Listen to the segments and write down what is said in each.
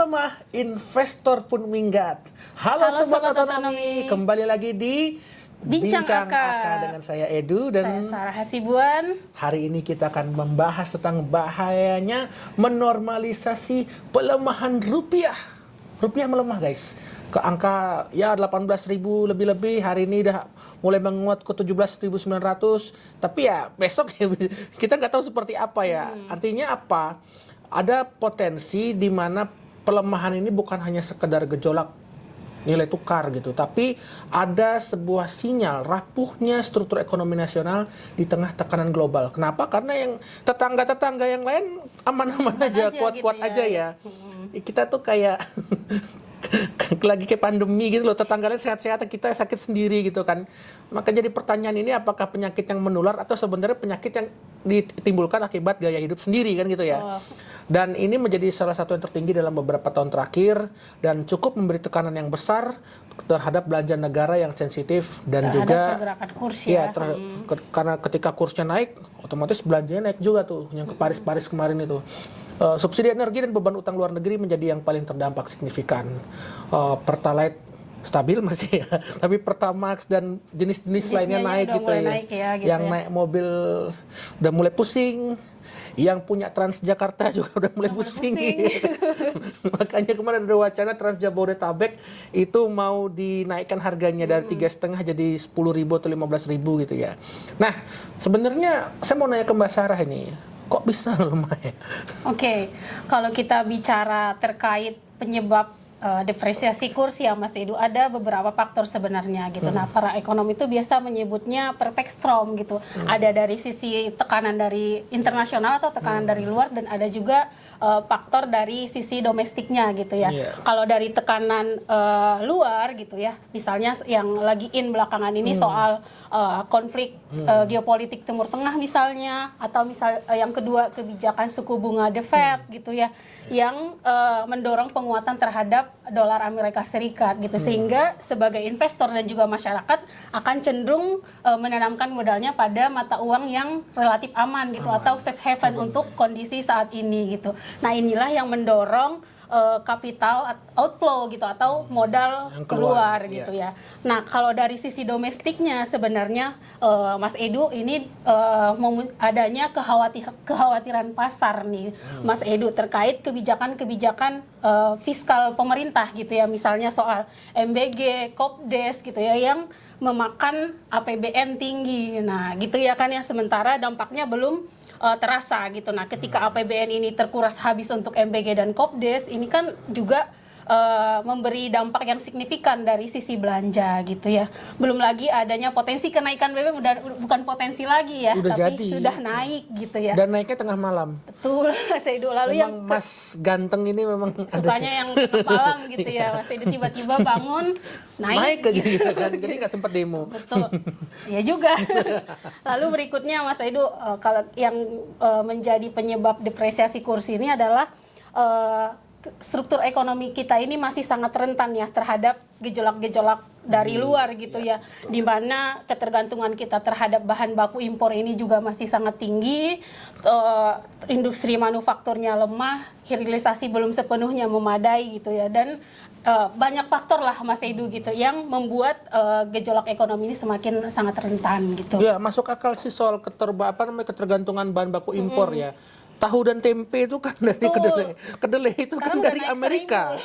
melemah, investor pun minggat. Halo Sobat Otonomi, kembali lagi di Bincang Aka dengan saya Edu dan saya Sarah Hasibuan. Hari ini kita akan membahas tentang bahayanya menormalisasi pelemahan rupiah. Rupiah melemah guys, ke angka ya 18.000 lebih-lebih. Hari ini udah mulai menguat ke 17.900. Tapi ya besok ya, kita nggak tahu seperti apa ya. Artinya apa? Ada potensi di mana pelemahan ini bukan hanya sekedar gejolak nilai tukar gitu, tapi ada sebuah sinyal rapuhnya struktur ekonomi nasional di tengah tekanan global. Kenapa? Karena yang tetangga-tetangga yang lain aman-aman aja, kuat-kuat gitu aja ya. Kita tuh kayak lagi kayak pandemi gitu loh, tetangga lain sehat-sehat, kita sakit sendiri gitu kan. Maka jadi pertanyaan ini, apakah penyakit yang menular atau sebenarnya penyakit yang ditimbulkan akibat gaya hidup sendiri kan gitu ya. Dan ini menjadi salah satu yang tertinggi dalam beberapa tahun terakhir dan cukup memberi tekanan yang besar terhadap belanja negara yang sensitif dan terhadap juga pergerakan kurs ya. Karena ketika kursnya naik, otomatis belanjanya naik juga tuh, yang ke Paris kemarin itu. Subsidi energi dan beban utang luar negeri menjadi yang paling terdampak signifikan. Pertalite stabil masih ya, tapi Pertamax dan jenis-jenis lainnya naik gitu ya. Yang naik mobil udah mulai pusing. Yang punya Transjakarta juga udah mulai pusing. Makanya kemarin ada wacana Transjabodetabek itu mau dinaikkan harganya dari 3,5 jadi 10.000 atau 15.000 gitu ya. Nah, sebenarnya saya mau nanya ke Mbak Sarah ini, kok bisa lemah ya? Oke, kalau kita bicara terkait penyebab depresiasi kurs ya Mas Edu, ada beberapa faktor sebenarnya gitu. Nah, para ekonom itu biasa menyebutnya perfect storm gitu. Ada dari sisi tekanan dari internasional atau tekanan dari luar, dan ada juga faktor dari sisi domestiknya gitu ya. Kalau dari tekanan luar gitu ya, misalnya yang lagi in belakangan ini soal konflik geopolitik Timur Tengah misalnya, atau misal yang kedua kebijakan suku bunga The Fed gitu ya, yang mendorong penguatan terhadap dolar Amerika Serikat gitu, sehingga sebagai investor dan juga masyarakat akan cenderung menanamkan modalnya pada mata uang yang relatif aman gitu, atau safe haven untuk kondisi saat ini gitu. Nah, inilah yang mendorong capital outflow gitu, atau modal keluar gitu ya. Nah, kalau dari sisi domestiknya sebenarnya Mas Edu ini adanya kekhawatiran pasar nih Mas Edu terkait kebijakan-kebijakan fiskal pemerintah gitu ya, misalnya soal MBG, Kopdes gitu ya, yang memakan APBN tinggi. Nah, gitu ya kan ya, sementara dampaknya belum terasa gitu. Nah, ketika APBN ini terkuras habis untuk MBG dan Kopdes, ini kan juga memberi dampak yang signifikan dari sisi belanja gitu ya. Belum lagi adanya potensi kenaikan BBM, bukan potensi lagi ya, tapi jadi, sudah naik gitu ya. Dan naiknya tengah malam. Betul, Mas Edu. Lalu memang yang Mas ganteng ini memang sukanya yang malam gitu ya, Mas Edu, tiba-tiba bangun naik gitu kan. Jadi nggak sempat demo. Betul. Ya juga. Lalu berikutnya Mas Edu, kalau yang menjadi penyebab depresiasi kurs ini adalah struktur ekonomi kita ini masih sangat rentan ya terhadap gejolak-gejolak dari luar gitu ya, di mana ketergantungan kita terhadap bahan baku impor ini juga masih sangat tinggi, industri manufakturnya lemah, hilirisasi belum sepenuhnya memadai gitu ya, dan banyak faktor lah Mas Edu gitu yang membuat gejolak ekonomi ini semakin sangat rentan gitu. Ya, masuk akal sih soal ketergantungan bahan baku impor ya. Tahu dan tempe itu kan dari kedelai. Kedelai itu sekarang kan dari Amerika.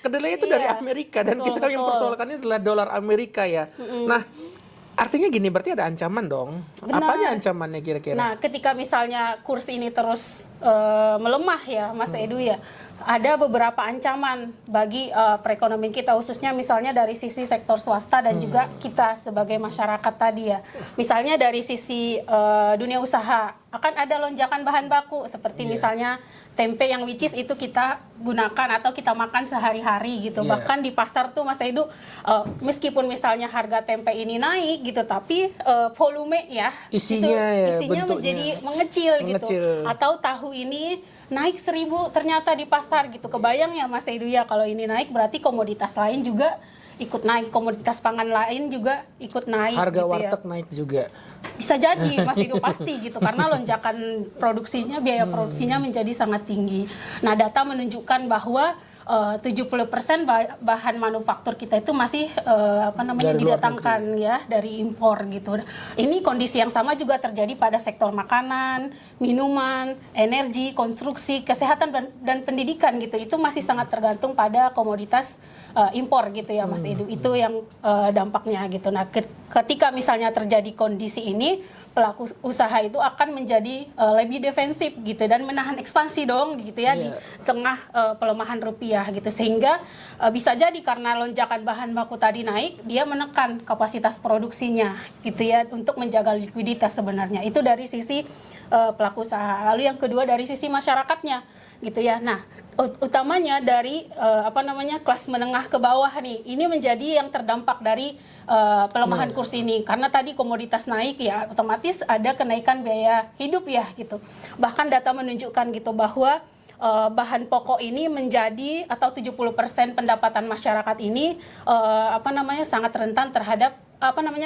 Kedelai itu dari Amerika, dan kita yang persoalkannya adalah dolar Amerika ya. Nah, artinya gini, berarti ada ancaman dong. Benar. Apanya ancamannya kira-kira? Nah, ketika misalnya kurs ini terus melemah ya Mas Edu ya, ada beberapa ancaman bagi perekonomian kita, khususnya misalnya dari sisi sektor swasta dan juga kita sebagai masyarakat tadi ya. Misalnya dari sisi dunia usaha, akan ada lonjakan bahan baku seperti misalnya tempe yang which is itu kita gunakan atau kita makan sehari-hari gitu. Bahkan di pasar tuh Mas Edu, meskipun misalnya harga tempe ini naik gitu, tapi volume ya isinya menjadi mengecil gitu. Atau tahu ini naik 1.000 ternyata di pasar gitu. Kebayang ya Mas Edu ya, kalau ini naik berarti komoditas lain juga ikut naik, komoditas pangan lain juga ikut naik Harga gitu ya. warteg naik juga. Bisa jadi Mas Edo pasti gitu karena lonjakan produksinya, biaya produksinya menjadi sangat tinggi. Nah, data menunjukkan bahwa 70% bahan manufaktur kita itu masih Dari luar didatangkan ya dari impor gitu. Ini kondisi yang sama juga terjadi pada sektor makanan, minuman, energi, konstruksi, kesehatan dan pendidikan gitu. Itu masih sangat tergantung pada komoditas impor gitu ya Mas Edu. Itu yang dampaknya gitu. Nah, ketika misalnya terjadi kondisi ini, pelaku usaha itu akan menjadi lebih defensif gitu dan menahan ekspansi dong gitu ya di tengah pelemahan rupiah gitu, sehingga bisa jadi karena lonjakan bahan baku tadi naik, dia menekan kapasitas produksinya gitu ya untuk menjaga likuiditas sebenarnya. Itu dari sisi pelaku usaha. Lalu yang kedua dari sisi masyarakatnya gitu ya. Nah, utamanya dari kelas menengah ke bawah nih. Ini menjadi yang terdampak dari pelemahan kurs ini karena tadi komoditas naik ya otomatis ada kenaikan biaya hidup ya gitu. Bahkan data menunjukkan gitu bahwa bahan pokok ini menjadi atau 70% pendapatan masyarakat ini sangat rentan terhadap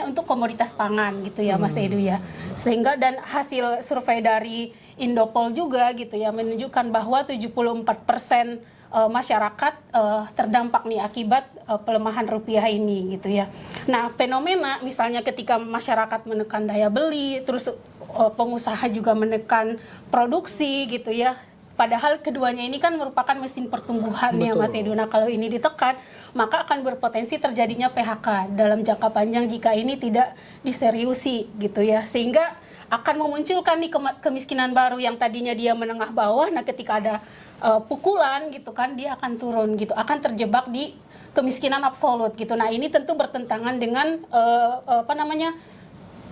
untuk komoditas pangan gitu ya Mas Edu ya. Sehingga dan hasil survei dari Indopol juga gitu ya menunjukkan bahwa 74% masyarakat terdampak nih akibat pelemahan rupiah ini gitu ya. Nah, fenomena misalnya ketika masyarakat menekan daya beli, terus pengusaha juga menekan produksi gitu ya. Padahal keduanya ini kan merupakan mesin pertumbuhan ya Mas Edu. Nah, kalau ini ditekan, maka akan berpotensi terjadinya PHK dalam jangka panjang jika ini tidak diseriusi gitu ya. Sehingga akan memunculkan nih kemiskinan baru yang tadinya dia menengah bawah. Nah, ketika ada pukulan gitu kan dia akan turun gitu, akan terjebak di kemiskinan absolut gitu. Nah, ini tentu bertentangan dengan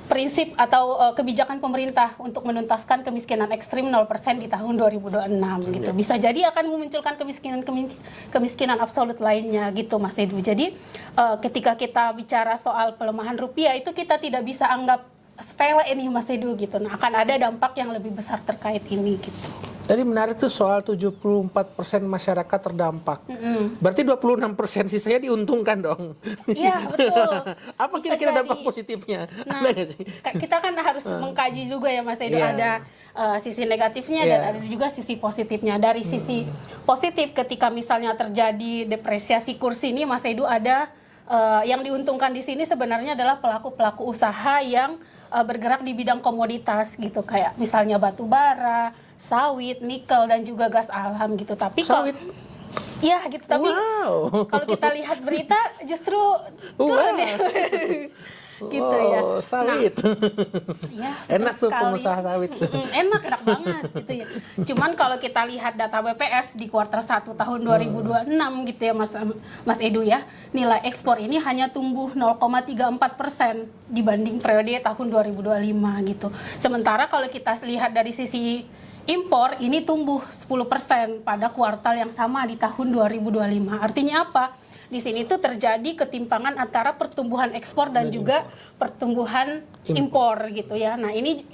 prinsip atau kebijakan pemerintah untuk menuntaskan kemiskinan ekstrim 0% di tahun 2026 gitu. Bisa jadi akan memunculkan kemiskinan absolut lainnya gitu Mas Edu. Jadi ketika kita bicara soal pelemahan rupiah itu kita tidak bisa anggap sepele ini Mas Edu gitu. Nah, akan ada dampak yang lebih besar terkait ini gitu. Tadi menarik tuh soal 74% masyarakat terdampak. Berarti 26% sisanya diuntungkan dong. Iya, betul. Apa kira-kira dampak positifnya? Nah, kita kan harus mengkaji juga ya Mas Edo, ada sisi negatifnya dan ada juga sisi positifnya. Dari sisi positif ketika misalnya terjadi depresiasi kurs ini Mas Edo, ada yang diuntungkan di sini sebenarnya adalah pelaku-pelaku usaha yang bergerak di bidang komoditas gitu, kayak misalnya batu bara, sawit, nikel dan juga gas alam gitu. Tapi sawit. Ya gitu, tapi kalau kita lihat berita justru turun ya. Gitu ya. Sawit. Ya, enak tuh sekali. pengusaha sawit. Enak banget gitu ya. Cuman kalau kita lihat data BPS di kuartal 1 tahun 2026 gitu ya Mas Edu ya, nilai ekspor ini hanya tumbuh 0,34% dibanding periode tahun 2025 gitu. Sementara kalau kita lihat dari sisi impor ini tumbuh 10% pada kuartal yang sama di tahun 2025. Artinya apa? Di sini tuh terjadi ketimpangan antara pertumbuhan ekspor dan juga pertumbuhan impor gitu ya. Nah, ini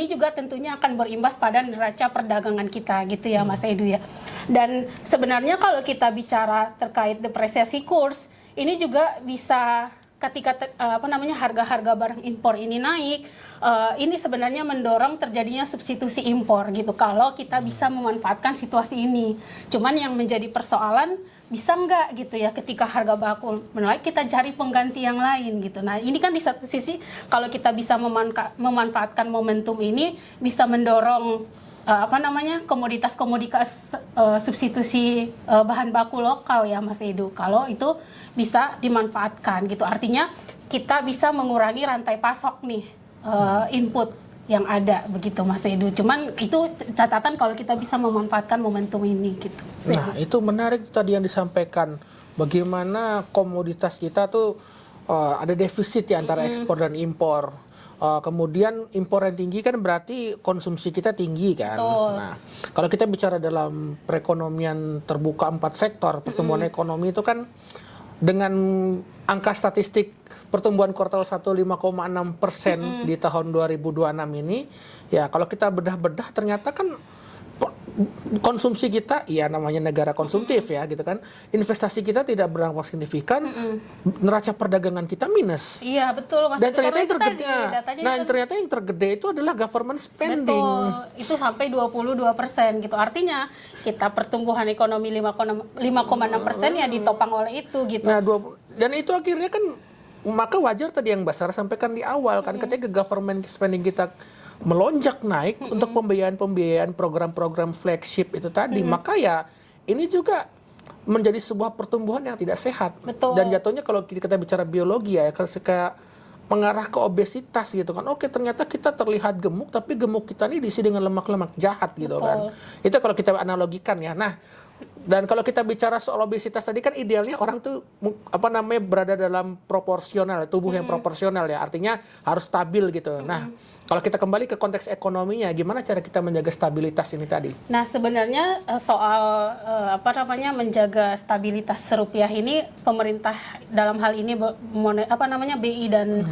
juga tentunya akan berimbas pada neraca perdagangan kita gitu ya Mas Edu ya. Dan sebenarnya kalau kita bicara terkait depresiasi kurs, ini juga bisa ketika harga-harga barang impor ini naik, ini sebenarnya mendorong terjadinya substitusi impor gitu kalau kita bisa memanfaatkan situasi ini. Cuman yang menjadi persoalan bisa nggak gitu ya ketika harga baku menaik kita cari pengganti yang lain gitu. Nah, ini kan di satu sisi kalau kita bisa memanfaatkan momentum ini bisa mendorong komoditas substitusi bahan baku lokal ya Mas Edu. Kalau itu bisa dimanfaatkan gitu. Artinya kita bisa mengurangi rantai pasok nih input yang ada begitu Mas Edu. Cuman itu catatan kalau kita bisa memanfaatkan momentum ini gitu. Nah, itu menarik tadi yang disampaikan. Bagaimana komoditas kita tuh ada defisit ya antara ekspor dan impor. Kemudian impor yang tinggi kan berarti konsumsi kita tinggi kan. Betul. Nah, kalau kita bicara dalam perekonomian terbuka 4 sektor, pertumbuhan ekonomi itu kan dengan angka statistik pertumbuhan kuartal 1 5,6% di tahun 2026 ini, ya kalau kita bedah-bedah ternyata kan konsumsi kita, ya namanya negara konsumtif ya gitu kan, investasi kita tidak berdampak signifikan, neraca perdagangan kita minus. Iya betul Mas. Dan ternyata Karena yang itu tadi, tergede, datanya nah kan ternyata yang tergede itu adalah government spending. betul, itu sampai 22% gitu. Artinya kita pertumbuhan ekonomi 5,6% ya ditopang oleh itu gitu. Nah, dan itu akhirnya kan, maka wajar tadi yang Mbak Sarah sampaikan di awal kan, ketika government spending kita melonjak naik untuk pembiayaan program-program flagship itu tadi, maka ya ini juga menjadi sebuah pertumbuhan yang tidak sehat. Betul. Dan jatuhnya kalau kita bicara biologi ya, kayak mengarah ke obesitas gitu kan. Oke, ternyata kita terlihat gemuk, tapi gemuk kita ini diisi dengan lemak-lemak jahat gitu kan. Itu kalau kita analogikan ya. Nah, dan kalau kita bicara soal obesitas tadi kan idealnya orang tuh berada dalam proporsional, tubuh yang proporsional ya. Artinya harus stabil gitu. Nah, kalau kita kembali ke konteks ekonominya, gimana cara kita menjaga stabilitas ini tadi? Nah, sebenarnya soal menjaga stabilitas rupiah ini, pemerintah dalam hal ini BI dan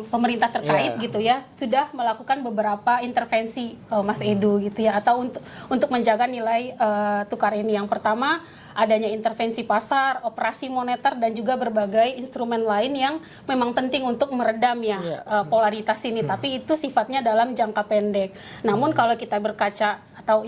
pemerintah terkait gitu ya, sudah melakukan beberapa intervensi Mas Edu gitu ya, atau untuk menjaga nilai tukar ini. Yang pertama, adanya intervensi pasar, operasi moneter, dan juga berbagai instrumen lain yang memang penting untuk meredam ya polaritas ini. Tapi itu sifatnya dalam jangka pendek. Namun kalau kita berkaca atau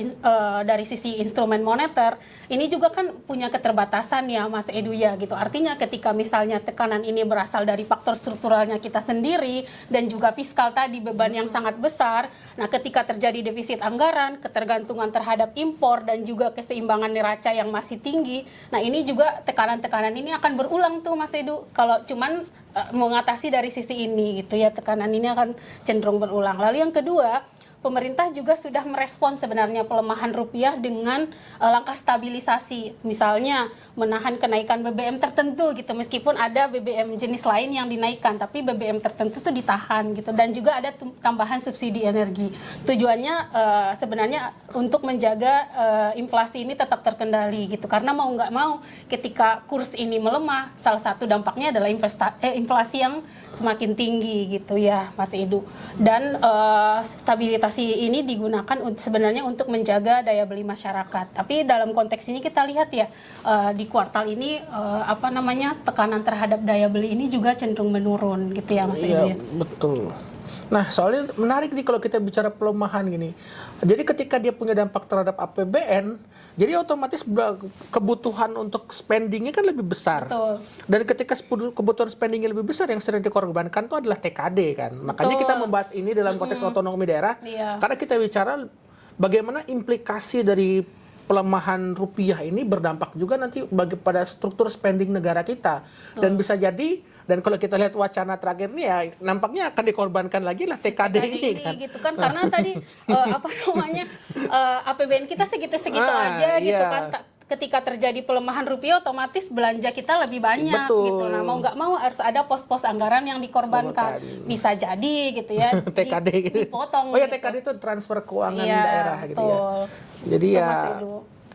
dari sisi instrumen moneter, ini juga kan punya keterbatasan ya Mas Edu ya gitu. Artinya ketika misalnya tekanan ini berasal dari faktor strukturalnya kita sendiri dan juga fiskal tadi, beban yang sangat besar. Nah, ketika terjadi defisit anggaran, ketergantungan terhadap impor, dan juga keseimbangan neraca yang masih tinggi, nah ini juga tekanan-tekanan ini akan berulang tuh Mas Edu. Kalau cuman mengatasi dari sisi ini gitu ya, tekanan ini akan cenderung berulang. Lalu yang kedua, pemerintah juga sudah merespons sebenarnya pelemahan rupiah dengan langkah stabilisasi, misalnya menahan kenaikan BBM tertentu gitu, meskipun ada BBM jenis lain yang dinaikkan, tapi BBM tertentu itu ditahan gitu, dan juga ada tambahan subsidi energi. Tujuannya sebenarnya untuk menjaga inflasi ini tetap terkendali gitu, karena mau nggak mau ketika kurs ini melemah, salah satu dampaknya adalah inflasi yang semakin tinggi gitu ya Mas Edu. Dan stabilitas ini digunakan sebenarnya untuk menjaga daya beli masyarakat. Tapi dalam konteks ini kita lihat ya, di kuartal ini tekanan terhadap daya beli ini juga cenderung menurun gitu ya Mas Edu. Iya, betul. Nah, soalnya menarik nih kalau kita bicara pelemahan gini. Jadi ketika dia punya dampak terhadap APBN, jadi otomatis kebutuhan untuk spendingnya kan lebih besar. Betul. Dan ketika kebutuhan spendingnya lebih besar, yang sering dikorbankan itu adalah TKD kan. Makanya kita membahas ini dalam konteks otonomi daerah, karena kita bicara bagaimana implikasi dari pelemahan rupiah ini berdampak juga nanti pada struktur spending negara kita. Dan bisa jadi, dan kalau kita lihat wacana terakhir nih ya, nampaknya akan dikorbankan lagi lah TKD ini kan. Gitu kan, karena tadi APBN kita segitu-segitu aja gitu kan. Ketika terjadi pelemahan rupiah, otomatis belanja kita lebih banyak. Betul. Gitu. Nah, mau nggak mau harus ada pos-pos anggaran yang dikorbankan. Bisa jadi gitu ya. TKD gitu. Dipotong. Oh ya, gitu. TKD itu transfer keuangan daerah gitu ya. Jadi itu ya,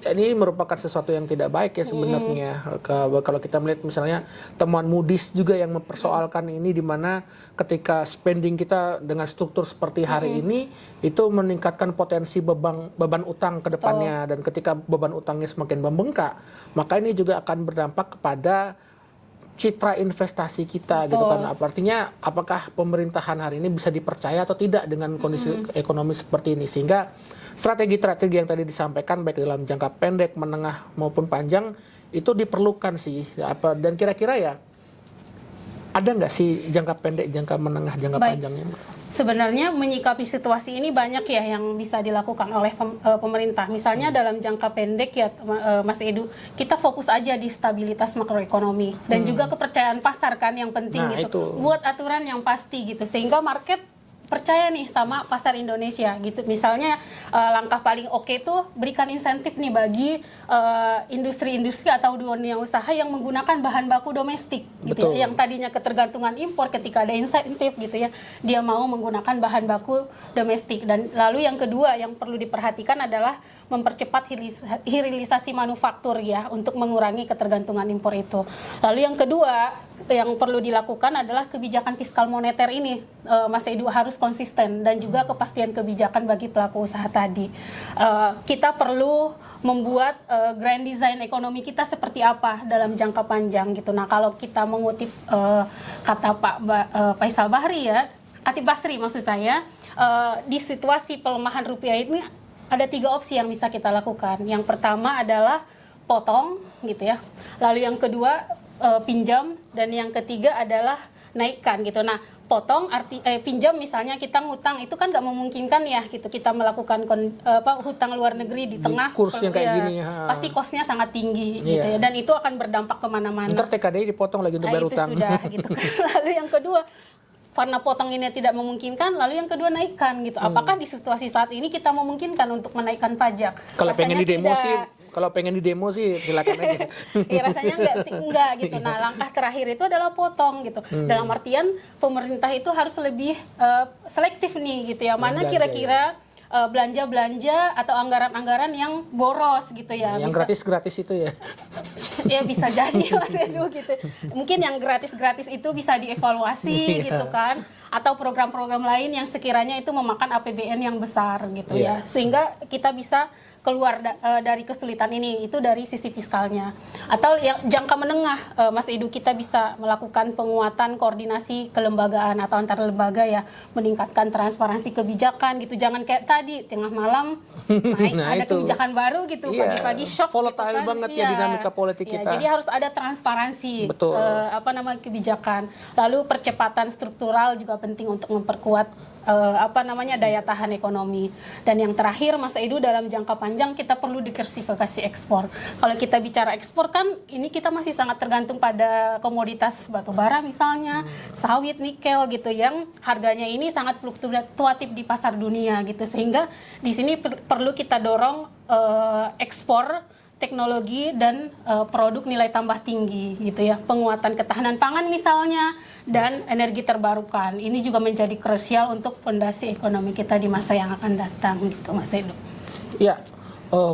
ini merupakan sesuatu yang tidak baik ya sebenarnya. Kalau kita melihat misalnya temuan Moody's juga yang mempersoalkan ini, di mana ketika spending kita dengan struktur seperti hari ini itu meningkatkan potensi beban utang ke depannya. Dan ketika beban utangnya semakin membengkak, maka ini juga akan berdampak kepada citra investasi kita gitu kan. Artinya apakah pemerintahan hari ini bisa dipercaya atau tidak dengan kondisi ekonomi seperti ini, sehingga strategi-strategi yang tadi disampaikan baik dalam jangka pendek, menengah maupun panjang itu diperlukan sih. Dan kira-kira ya ada nggak sih jangka pendek, jangka menengah, jangka panjangnya? Sebenarnya menyikapi situasi ini banyak ya yang bisa dilakukan oleh pemerintah. Misalnya dalam jangka pendek ya Mas Edu, kita fokus aja di stabilitas makroekonomi dan juga kepercayaan pasar kan yang penting gitu. Buat aturan yang pasti gitu, sehingga market percaya nih sama pasar Indonesia gitu. Misalnya langkah paling oke tuh berikan insentif nih bagi industri-industri atau dunia usaha yang menggunakan bahan baku domestik gitu ya. Yang tadinya ketergantungan impor, ketika ada insentif gitu ya, dia mau menggunakan bahan baku domestik. Dan lalu yang kedua yang perlu diperhatikan adalah mempercepat hilirisasi manufaktur ya, untuk mengurangi ketergantungan impor itu. Lalu yang kedua, yang perlu dilakukan adalah kebijakan fiskal moneter ini, Mas Edu, harus konsisten dan juga kepastian kebijakan bagi pelaku usaha tadi. Kita perlu membuat grand design ekonomi kita seperti apa dalam jangka panjang gitu. Nah, kalau kita mengutip kata Pak Faisal Bahri ya, Khatib Basri maksud saya, di situasi pelemahan rupiah ini ada 3 opsi yang bisa kita lakukan. Yang pertama adalah potong gitu ya. Lalu yang kedua pinjam, dan yang ketiga adalah naikkan gitu. Nah, potong pinjam misalnya kita ngutang itu kan nggak memungkinkan ya gitu, kita melakukan hutang luar negeri di tengah kurs yang kayak gini ya. Pasti kosnya sangat tinggi gitu ya, dan itu akan berdampak kemana-mana. Ntar TKDI dipotong lagi untuk bayar itu utang. sudah gitu kan. Lalu yang kedua, karena potong ini tidak memungkinkan, lalu yang kedua naikkan gitu. Apakah di situasi saat ini kita memungkinkan untuk menaikkan pajak? Kalau pengen di demo tidak. sih, silakan aja. Ya, rasanya enggak gitu. Nah, langkah terakhir itu adalah potong gitu. Dalam artian pemerintah itu harus lebih selektif nih gitu ya. Mana kira-kira belanja-belanja atau anggaran-anggaran yang boros gitu ya. Yang gratis-gratis itu ya. Ya bisa jadi Mas Edu gitu. Mungkin yang gratis-gratis itu bisa dievaluasi gitu kan. Atau program-program lain yang sekiranya itu memakan APBN yang besar gitu ya. Sehingga kita bisa keluar dari kesulitan ini, itu dari sisi fiskalnya. Atau yang jangka menengah, Mas Edu, kita bisa melakukan penguatan koordinasi kelembagaan atau antar lembaga ya, meningkatkan transparansi kebijakan gitu. Jangan kayak tadi tengah malam naik ada kebijakan baru gitu, pagi-pagi shock volatile gitu kan. banget ya dinamika politik kita. Jadi harus ada transparansi kebijakan. Lalu percepatan struktural juga penting untuk memperkuat daya tahan ekonomi. Dan yang terakhir Mas Edu, dalam jangka panjang kita perlu diversifikasi ekspor. Kalau kita bicara ekspor kan ini kita masih sangat tergantung pada komoditas batu bara misalnya, sawit, nikel gitu, yang harganya ini sangat fluktuatif di pasar dunia gitu, sehingga di sini perlu kita dorong ekspor teknologi dan produk nilai tambah tinggi gitu ya, penguatan ketahanan pangan misalnya, dan energi terbarukan. Ini juga menjadi krusial untuk fondasi ekonomi kita di masa yang akan datang gitu, Mas Edu. Ya,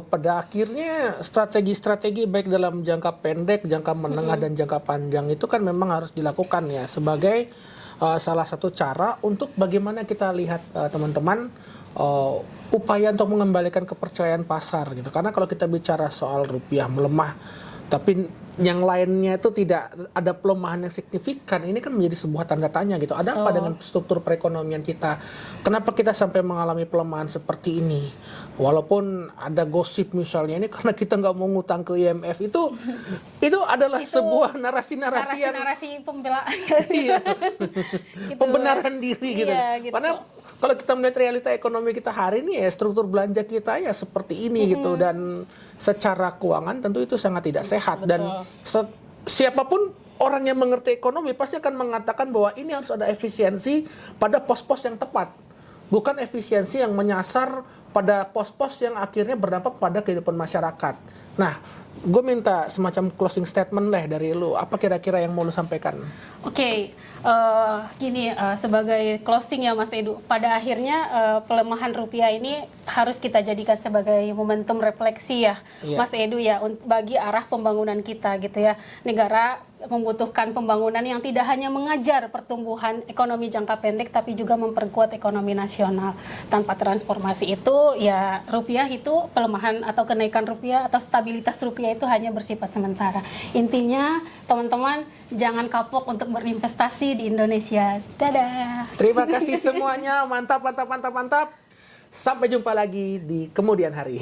pada akhirnya strategi-strategi baik dalam jangka pendek, jangka menengah dan jangka panjang itu kan memang harus dilakukan ya, sebagai salah satu cara untuk bagaimana kita lihat teman-teman upaya untuk mengembalikan kepercayaan pasar gitu. Karena kalau kita bicara soal rupiah melemah tapi yang lainnya itu tidak ada pelemahan yang signifikan, ini kan menjadi sebuah tanda tanya gitu. Ada apa dengan struktur perekonomian kita? Kenapa kita sampai mengalami pelemahan seperti ini? Walaupun ada gosip misalnya ini karena kita nggak mau ngutang ke IMF, itu adalah sebuah narasi pembelaan. Iya. Pembenaran diri gitu. Iya, gitu. Karena kalau kita melihat realita ekonomi kita hari ini ya, struktur belanja kita ya seperti ini gitu, dan secara keuangan tentu itu sangat tidak sehat. Dan siapapun orang yang mengerti ekonomi pasti akan mengatakan bahwa ini harus ada efisiensi pada pos-pos yang tepat, bukan efisiensi yang menyasar pada pos-pos yang akhirnya berdampak pada kehidupan masyarakat. Nah, gue minta semacam closing statement lah dari lu. Apa kira-kira yang mau lu sampaikan? Oke, sebagai closing ya Mas Edu, pada akhirnya pelemahan rupiah ini harus kita jadikan sebagai momentum refleksi ya, Mas Edu ya, bagi arah pembangunan kita gitu ya. Negara membutuhkan pembangunan yang tidak hanya mengajar pertumbuhan ekonomi jangka pendek, tapi juga memperkuat ekonomi nasional. Tanpa transformasi itu ya rupiah itu, pelemahan atau kenaikan rupiah atau stabilitas rupiah itu hanya bersifat sementara. Intinya teman-teman jangan kapok untuk berinvestasi di Indonesia. Dadah. Terima kasih semuanya, mantap. Sampai jumpa lagi di kemudian hari.